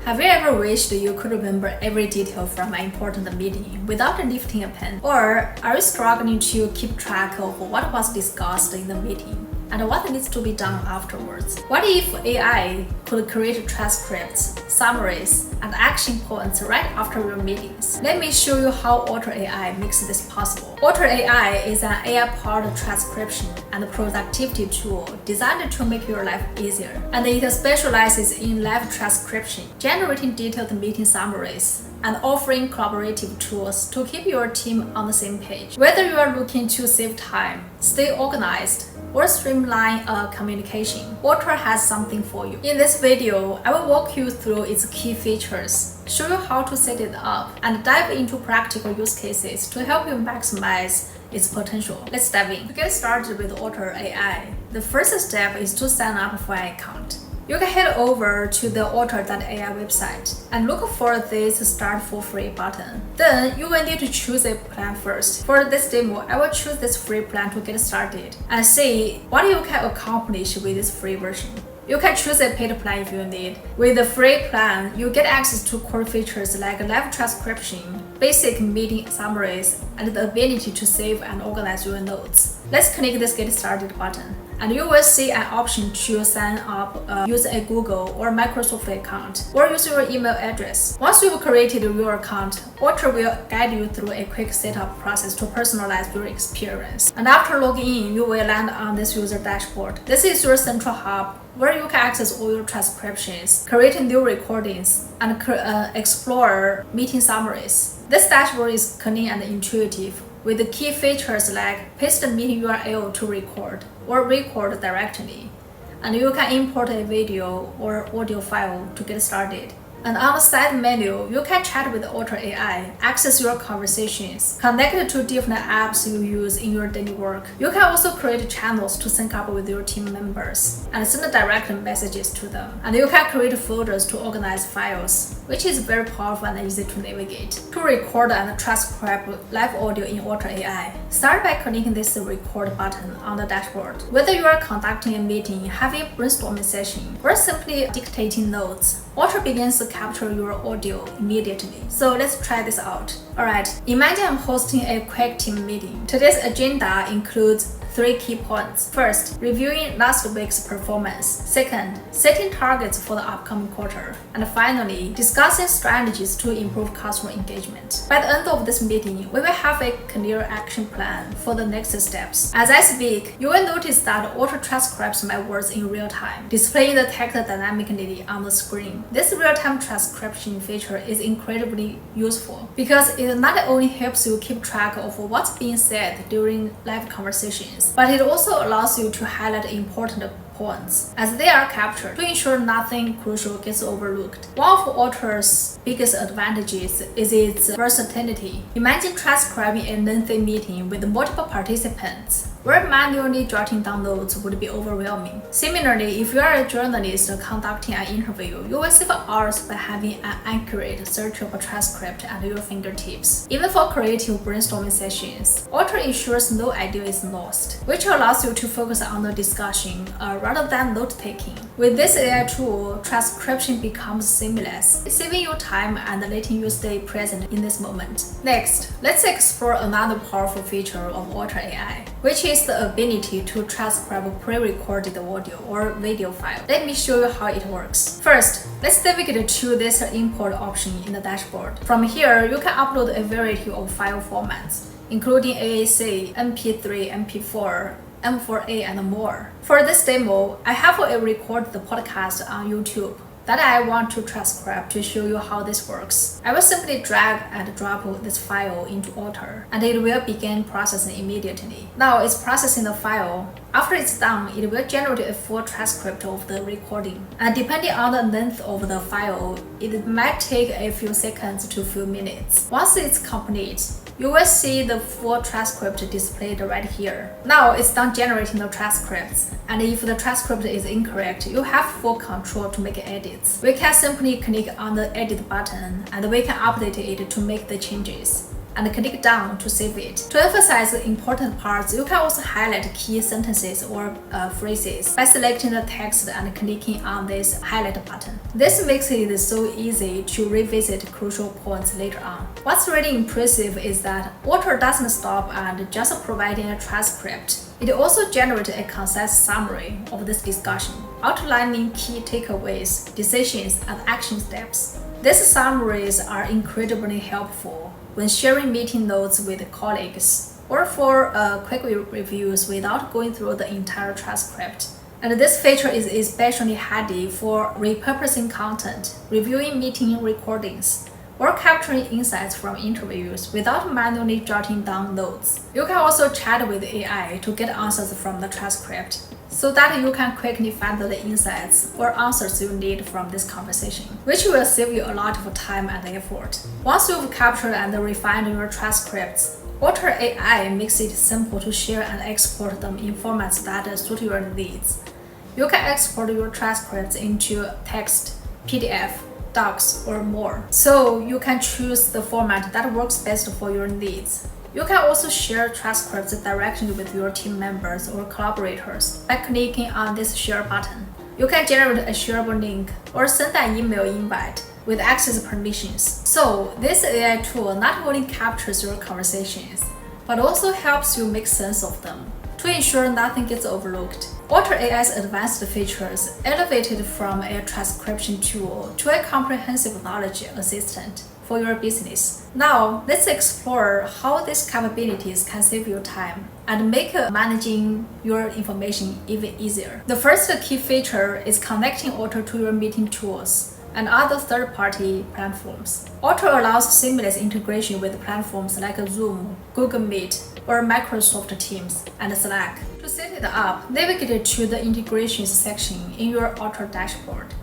Have you ever wished you could remember every detail from an important meeting without lifting a pen? Or are you struggling to keep track of what was discussed in the meeting and what needs to be done afterwards? What if AI could create transcripts, summaries, and action points right after your meetings? Let me show you how Otter AI makes this possible. Otter AI is an AI-powered transcription and productivity tool designed to make your life easier. And it specializes in live transcription, generating detailed meeting summaries, and offering collaborative tools to keep your team on the same page. Whether you are looking to save time, stay organized, or streamline communication, Otter has something for you. In this video, I will walk you through its key features, show you how to set it up, and dive into practical use cases to help you maximize its potential. Let's dive in. To get started with Otter AI, the first step is to sign up for an account. You can head over to the Otter.ai website and look for this Start for Free button. Then you will need to choose a plan first. For this demo, I will choose this free plan to get started and see what you can accomplish with this free version. You can choose a paid plan if you need. With the free plan, you get access to core features like live transcription, basic meeting summaries, and the ability to save and organize your notes. Let's click this Get Started button, and you will see an option to sign up using a Google or Microsoft account, or use your email address. Once you've created your account, Otter will guide you through a quick setup process to personalize your experience. And after logging in, you will land on this user dashboard. This is your central hub, where you can access all your transcriptions, create new recordings, and explore meeting summaries. This dashboard is clean and intuitive, with the key features like paste the meeting URL to record, or record directly. And you can import a video or audio file to get started. And on the side menu, you can chat with Otter AI, access your conversations, connect to different apps you use in your daily work. You can also create channels to sync up with your team members and send direct messages to them. And you can create folders to organize files, which is very powerful and easy to navigate. To record and transcribe live audio in Otter AI, start by clicking this record button on the dashboard. Whether you are conducting a meeting, having a brainstorming session, or simply dictating notes, Otter begins to capture your audio immediately. So let's try this out. Alright, imagine I'm hosting a quick team meeting. Today's agenda includes 3 key points. First, reviewing last week's performance. Second, setting targets for the upcoming quarter. And finally, discussing strategies to improve customer engagement. By the end of this meeting, we will have a clear action plan for the next steps. As I speak, you will notice that Otter transcribes my words in real time, displaying the text dynamically on the screen. This real-time transcription feature is incredibly useful because it not only helps you keep track of what's being said during live conversations, but it also allows you to highlight important points as they are captured to ensure nothing crucial gets overlooked. One of Otter's biggest advantages is its versatility. Imagine transcribing a lengthy meeting with multiple participants, where manually jotting down notes would be overwhelming. Similarly, if you are a journalist conducting an interview, you will save hours by having an accurate, searchable transcript at your fingertips. Even for creative brainstorming sessions, Otter ensures no idea is lost, which allows you to focus on the discussion rather than note-taking. With this AI tool, transcription becomes seamless, saving you time and letting you stay present in this moment. Next, let's explore another powerful feature of Otter AI, which is the ability to transcribe pre-recorded audio or video file. Let me show you how it works. First, let's navigate to this import option in the dashboard. From here, you can upload a variety of file formats, including AAC, MP3, MP4, M4A, and more. For this demo, I have recorded the podcast on YouTube that I want to transcribe to show you how this works. I will simply drag and drop this file into Otter, and it will begin processing immediately. Now it's processing the file. After it's done, it will generate a full transcript of the recording. And depending on the length of the file, it might take a few seconds to a few minutes. Once it's complete, you will see the full transcript displayed right here. Now it's done generating the transcripts, and if the transcript is incorrect, you have full control to make edits. We can simply click on the edit button and we can update it to make the changes. and click down to save it. To emphasize the important parts, you can also highlight key sentences or phrases by selecting the text and clicking on this highlight button. This makes it so easy to revisit crucial points later on. What's really impressive is that Otter doesn't stop at just providing a transcript. It also generates a concise summary of this discussion, outlining key takeaways, decisions, and action steps. These summaries are incredibly helpful when sharing meeting notes with colleagues or for quick reviews without going through the entire transcript. And this feature is especially handy for repurposing content, reviewing meeting recordings, or capturing insights from interviews without manually jotting down notes. You can also chat with AI to get answers from the transcript, so that you can quickly find the insights or answers you need from this conversation, which will save you a lot of time and effort. Once you've captured and refined your transcripts, Otter AI makes it simple to share and export them in formats that suit your needs. You can export your transcripts into text, PDF, docs, or more, so you can choose the format that works best for your needs. You can also share transcripts directly with your team members or collaborators by clicking on this share button. You can generate a shareable link or send an email invite with access permissions. So this AI tool not only captures your conversations, but also helps you make sense of them to ensure nothing gets overlooked. Otter AI's advanced features elevated from a transcription tool to a comprehensive knowledge assistant for your business. Now, let's explore how these capabilities can save you time and make managing your information even easier. The first key feature is connecting Otter to your meeting tools and other third-party platforms. Otter allows seamless integration with platforms like Zoom, Google Meet, or Microsoft Teams and Slack. To set it up, navigate to the integrations section in your Otter dashboard.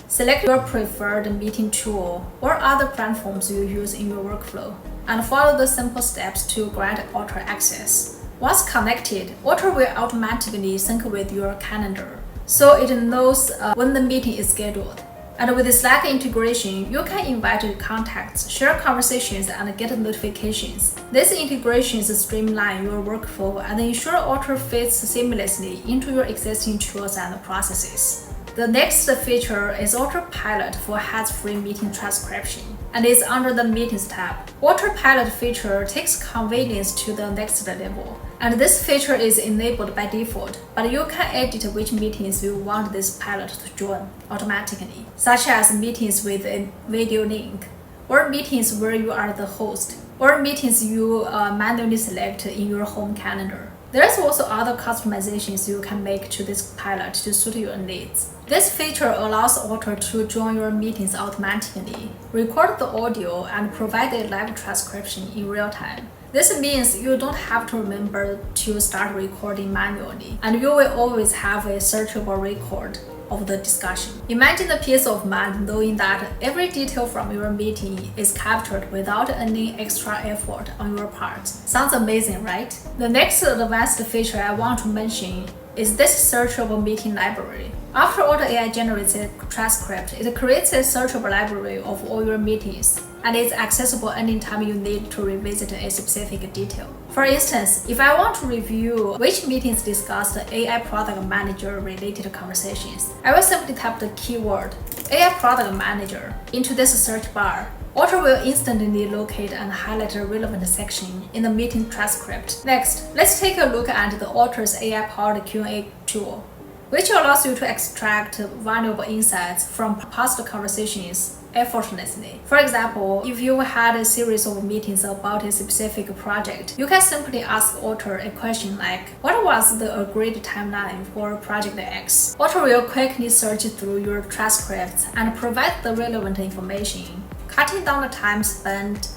Select your preferred meeting tool or other platforms you use in your workflow, and follow the simple steps to grant Otter access. Once connected, Otter will automatically sync with your calendar, so it knows when the meeting is scheduled. And with the Slack integration, you can invite your contacts, share conversations, and get notifications. These integrations streamline your workflow and ensure Otter fits seamlessly into your existing tools and processes. The next feature is Autopilot for hands-free meeting transcription, and is under the Meetings tab. Autopilot feature takes convenience to the next level, and this feature is enabled by default, but you can edit which meetings you want this pilot to join automatically, such as meetings with a video link, or meetings where you are the host, or meetings you manually select in your home calendar. There's also other customizations you can make to this pilot to suit your needs. This feature allows Otter to join your meetings automatically, record the audio, and provide a live transcription in real time. This means you don't have to remember to start recording manually, and you will always have a searchable record of the discussion. Imagine the peace of mind knowing that every detail from your meeting is captured without any extra effort on your part. Sounds amazing, right? The next advanced feature I want to mention is this searchable meeting library. After Otter AI generates a transcript, it creates a searchable library of all your meetings, and it's accessible anytime you need to revisit a specific detail. For instance, if I want to review which meetings discussed AI product manager related conversations, I will simply type the keyword AI product manager into this search bar. Otter will instantly locate and highlight a relevant section in the meeting transcript. Next, let's take a look at the Otter's AI-powered Q&A tool, which allows you to extract valuable insights from past conversations effortlessly. For example, if you had a series of meetings about a specific project, you can simply ask Otter a question like, what was the agreed timeline for Project X? Otter will quickly search through your transcripts and provide the relevant information, cutting down the time spent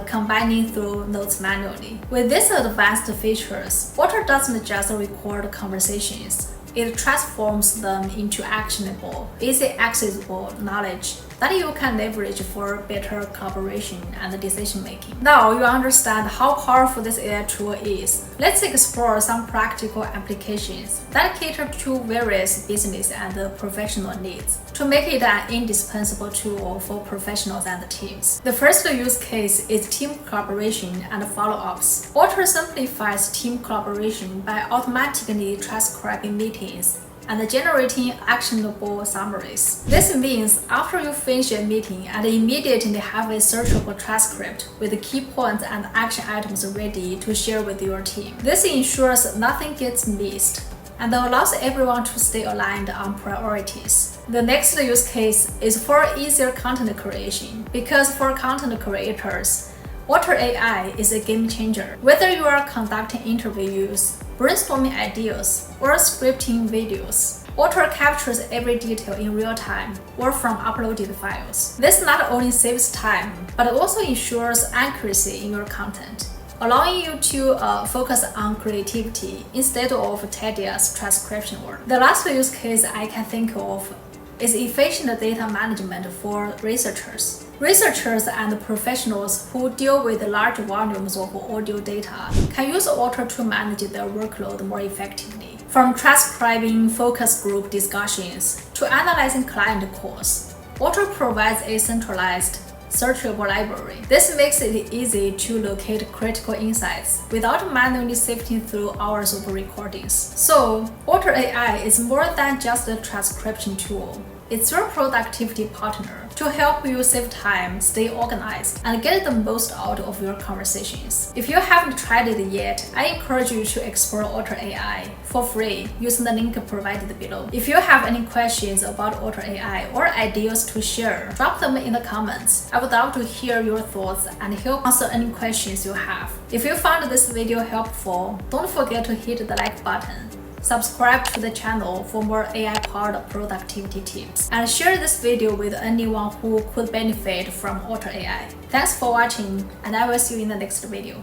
combining through notes manually. With these advanced features, Otter doesn't just record conversations. It transforms them into actionable, easy accessible knowledge that you can leverage for better collaboration and decision making. Now you understand how powerful this AI tool is. Let's explore some practical applications that cater to various business and professional needs to make it an indispensable tool for professionals and teams. The first use case is team collaboration and follow-ups. Otter simplifies team collaboration by automatically transcribing meetings and generating actionable summaries. This means after you finish a meeting and immediately have a searchable transcript with the key points and action items ready to share with your team. This ensures nothing gets missed and allows everyone to stay aligned on priorities. The next use case is for easier content creation, because for content creators, Otter AI is a game changer. Whether you are conducting interviews, brainstorming ideas, or scripting videos, Otter captures every detail in real time or from uploaded files. This not only saves time, but also ensures accuracy in your content, allowing you to focus on creativity instead of tedious transcription work. The last use case I can think of is efficient data management for researchers. Researchers and professionals who deal with large volumes of audio data can use Otter to manage their workload more effectively. From transcribing focus group discussions to analyzing client calls, Otter provides a centralized, searchable library. This makes it easy to locate critical insights without manually sifting through hours of recordings. So, Otter AI is more than just a transcription tool. It's your productivity partner to help you save time, stay organized, and get the most out of your conversations. If you haven't tried it yet, I encourage you to explore Otter AI for free using the link provided below. If you have any questions about Otter AI or ideas to share, drop them in the comments. I would love to hear your thoughts and help answer any questions you have. If you found this video helpful, don't forget to hit the like button. Subscribe to the channel for more AI-powered productivity tips, and share this video with anyone who could benefit from Otter AI. Thanks for watching, and I will see you in the next video.